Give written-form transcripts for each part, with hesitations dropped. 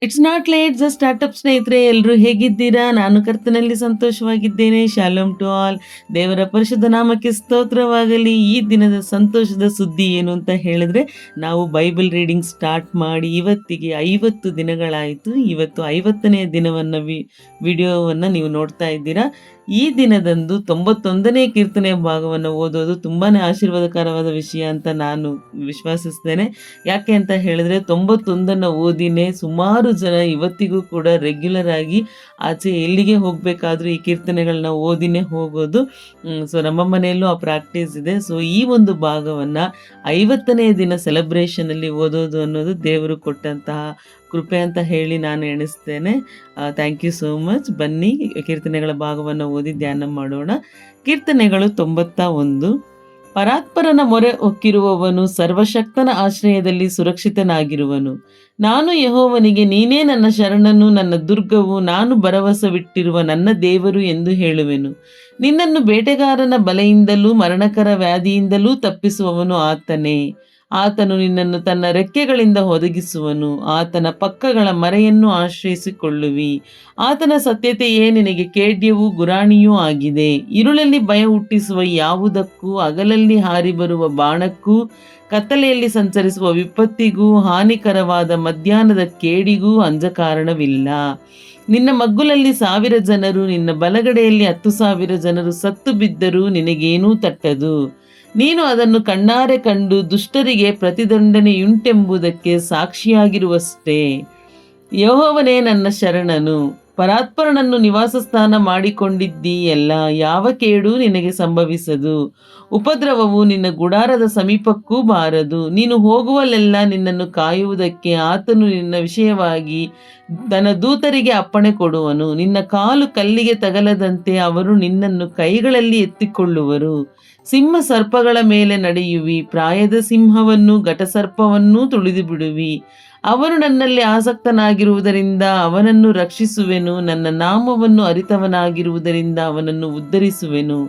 It's not late just startup ಸ್ನೇಹಿತರೆ, ಎಲ್ಲರೂ ಹೇಗಿದ್ದೀರಾ? ನಾನು ಕರ್ತನಲ್ಲಿ ಸಂತೋಷವಾಗಿದ್ದೇನೆ. Shalom to all. ದೇವರ ಪರಿಶುದ್ಧ ನಾಮಕ್ಕೆ ಸ್ತೋತ್ರವಾಗಲಿ. ಈ ದಿನದ ಸಂತೋಷದ ಸುದ್ದಿ ಏನು ಅಂತ ಹೇಳಿದ್ರೆ, ನಾವು ಬೈಬಲ್ ರೀಡಿಂಗ್ ಸ್ಟಾರ್ಟ್ ಮಾಡಿ ಇವತ್ತಿಗೆ 50 ದಿನಗಳಾಯಿತು. ಇವತ್ತು 50ನೇ ದಿನವನ್ನು ವಿಡಿಯೋವನ್ನು ನೀವು ನೋಡ್ತಾ ಇದ್ದೀರಾ. ಈ ದಿನದಂದು 91ನೇ ಕೀರ್ತನೆಯ ಭಾಗವನ್ನು ಓದೋದು ತುಂಬಾ ಆಶೀರ್ವಾದಕರವಾದ ವಿಷಯ ಅಂತ ನಾನು ವಿಶ್ವಾಸಿಸ್ತೇನೆ. ಯಾಕೆ ಅಂತ ಹೇಳಿದ್ರೆ 91ನ್ನು ಓದಿನೇ ಸುಮಾರು ಜನ ಇವತ್ತಿಗೂ ಕೂಡ ರೆಗ್ಯುಲರ್ ಆಗಿ ಆಚೆ ಎಲ್ಲಿಗೆ ಹೋಗಬೇಕಾದ್ರೂ ಈ ಕೀರ್ತನೆಗಳನ್ನ ಓದಿನೇ ಹೋಗೋದು. ಸೊ ನಮ್ಮ ಮನೆಯಲ್ಲೂ ಆ ಪ್ರಾಕ್ಟೀಸ್ ಇದೆ. ಸೊ ಈ ಒಂದು ಭಾಗವನ್ನು 50ನೇ ದಿನ ಸೆಲೆಬ್ರೇಷನಲ್ಲಿ ಓದೋದು ಅನ್ನೋದು ದೇವರು ಕೊಟ್ಟಂತಹ ಕೃಪೆ ಅಂತ ಹೇಳಿ ನಾನು ಎಣಿಸ್ತೇನೆ. Thank you so much. ಬನ್ನಿ ಕೀರ್ತನೆಗಳ ಭಾಗವನ್ನು ಓದಿ ಧ್ಯಾನ ಮಾಡೋಣ. ಕೀರ್ತನೆಗಳು 91. ಪರಾತ್ಪರನ ಮೊರೆ ಹೊಕ್ಕಿರುವವನು ಸರ್ವಶಕ್ತನ ಆಶ್ರಯದಲ್ಲಿ ಸುರಕ್ಷಿತನಾಗಿರುವನು. ನಾನು ಯೆಹೋವನಿಗೆ, ನೀನೇ ನನ್ನ ಶರಣನು, ನನ್ನ ದುರ್ಗವು, ನಾನು ಭರವಸವಿಟ್ಟಿರುವ ನನ್ನ ದೇವರು ಎಂದು ಹೇಳುವೆನು. ನಿನ್ನನ್ನು ಬೇಟೆಗಾರನ ಬಲೆಯಿಂದಲೂ ಮರಣಕರ ವ್ಯಾಧಿಯಿಂದಲೂ ತಪ್ಪಿಸುವವನು ಆತನೇ. ಆತನು ನಿನ್ನನ್ನು ತನ್ನ ರೆಕ್ಕೆಗಳಿಂದ ಒದಗಿಸುವನು. ಆತನ ಪಕ್ಕಗಳ ಮರೆಯನ್ನು ಆಶ್ರಯಿಸಿಕೊಳ್ಳುವಿ. ಆತನ ಸತ್ಯತೆಯೇ ನಿನಗೆ ಖೇಡ್ಯವೂ ಗುರಾಣಿಯೂ ಆಗಿದೆ. ಇರುಳಲ್ಲಿ ಭಯ ಹುಟ್ಟಿಸುವ ಯಾವುದಕ್ಕೂ, ಹಗಲಲ್ಲಿ ಹಾರಿ ಬರುವ ಬಾಣಕ್ಕೂ, ಕತ್ತಲೆಯಲ್ಲಿ ಸಂಚರಿಸುವ ವಿಪತ್ತಿಗೂ, ಹಾನಿಕರವಾದ ಮಧ್ಯಾಹ್ನದ ಕೇಡಿಗೂ ಅಂಜ ಕಾರಣವಿಲ್ಲ. ನಿನ್ನ ಮಗ್ಗುಲಲ್ಲಿ 1000 ಜನರು, ನಿನ್ನ ಬಲಗಡೆಯಲ್ಲಿ 10,000 ಜನರು ಸತ್ತು ಬಿದ್ದರೂ ನಿನಗೇನೂ ತಟ್ಟದು. ನೀನು ಅದನ್ನು ಕಣ್ಣಾರೆ ಕಂಡು ದುಷ್ಟರಿಗೆ ಪ್ರತಿದಂಡನೆಯುಂಟೆಂಬುದಕ್ಕೆ ಸಾಕ್ಷಿಯಾಗಿರುವಷ್ಟೇ. ಯೆಹೋವನೇ ನನ್ನ ಶರಣನು. ಪರಾತ್ಪರನನ್ನು ನಿವಾಸ ಸ್ಥಾನ ಮಾಡಿಕೊಂಡಿದ್ದೀಯಲ್ಲ, ಯಾವ ಕೇಡು ನಿನಗೆ ಸಂಭವಿಸದು. ಉಪದ್ರವವು ನಿನ್ನ ಗುಡಾರದ ಸಮೀಪಕ್ಕೂ ಬಾರದು. ನೀನು ಹೋಗುವಲ್ಲೆಲ್ಲ ನಿನ್ನನ್ನು ಕಾಯುವುದಕ್ಕೆ ಆತನು ನಿನ್ನ ವಿಷಯವಾಗಿ ತನ್ನ ದೂತರಿಗೆ ಅಪ್ಪಣೆ ಕೊಡುವನು. ನಿನ್ನ ಕಾಲು ಕಲ್ಲಿಗೆ ತಗಲದಂತೆ ಅವರು ನಿನ್ನನ್ನು ಕೈಗಳಲ್ಲಿ ಎತ್ತಿಕೊಳ್ಳುವರು. ಸಿಂಹ ಸರ್ಪಗಳ ಮೇಲೆ ನಡೆಯುವಿ. ಪ್ರಾಯದ ಸಿಂಹವನ್ನು ಘಟಸರ್ಪವನ್ನೂ ತುಳಿದು ಬಿಡುವಿ. ಅವನು ನನ್ನಲ್ಲಿ ಆಸಕ್ತನಾಗಿರುವುದರಿಂದ ಅವನನ್ನು ರಕ್ಷಿಸುವೆನು. ನನ್ನ ನಾಮವನ್ನು ಅರಿತವನಾಗಿರುವುದರಿಂದ ಅವನನ್ನು ಉದ್ಧರಿಸುವೆನು.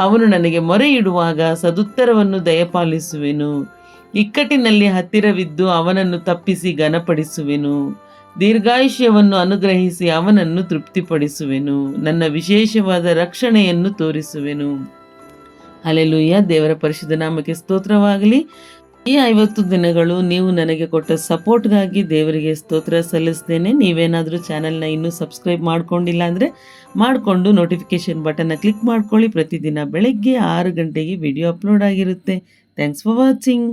ಅವನು ನನಗೆ ಮೊರೆ ಇಡುವಾಗ ಸದುತ್ತರವನ್ನು ದಯಪಾಲಿಸುವೆನು. ಇಕ್ಕಟ್ಟಿನಲ್ಲಿ ಹತ್ತಿರವಿದ್ದು ಅವನನ್ನು ತಪ್ಪಿಸಿ ಘನಪಡಿಸುವೆನು. ದೀರ್ಘಾಯುಷ್ಯವನ್ನು ಅನುಗ್ರಹಿಸಿ ಅವನನ್ನು ತೃಪ್ತಿಪಡಿಸುವೆನು. ನನ್ನ ವಿಶೇಷವಾದ ರಕ್ಷಣೆಯನ್ನು ತೋರಿಸುವೆನು. ಹಲ್ಲೆಲೂಯ. ದೇವರ ಪರಿಶುದ್ಧ ನಾಮಕ್ಕೆ ಸ್ತೋತ್ರವಾಗಲಿ. ಈ 50 ದಿನಗಳು ನೀವು ನನಗೆ ಕೊಟ್ಟ ಸಪೋರ್ಟ್ಗಾಗಿ ದೇವರಿಗೆ ಸ್ತೋತ್ರ ಸಲ್ಲಿಸ್ತೇನೆ. ನೀವೇನಾದರೂ ಚಾನಲ್ನ ಇನ್ನೂ ಸಬ್ಸ್ಕ್ರೈಬ್ ಮಾಡ್ಕೊಂಡಿಲ್ಲ ಅಂದರೆ ಮಾಡಿಕೊಂಡು ನೋಟಿಫಿಕೇಷನ್ ಬಟನ್ನ ಕ್ಲಿಕ್ ಮಾಡ್ಕೊಳ್ಳಿ. ಪ್ರತಿದಿನ ಬೆಳಗ್ಗೆ 6 ಗಂಟೆಗೆ ವಿಡಿಯೋ ಅಪ್ಲೋಡ್ ಆಗಿರುತ್ತೆ. Thanks for watching.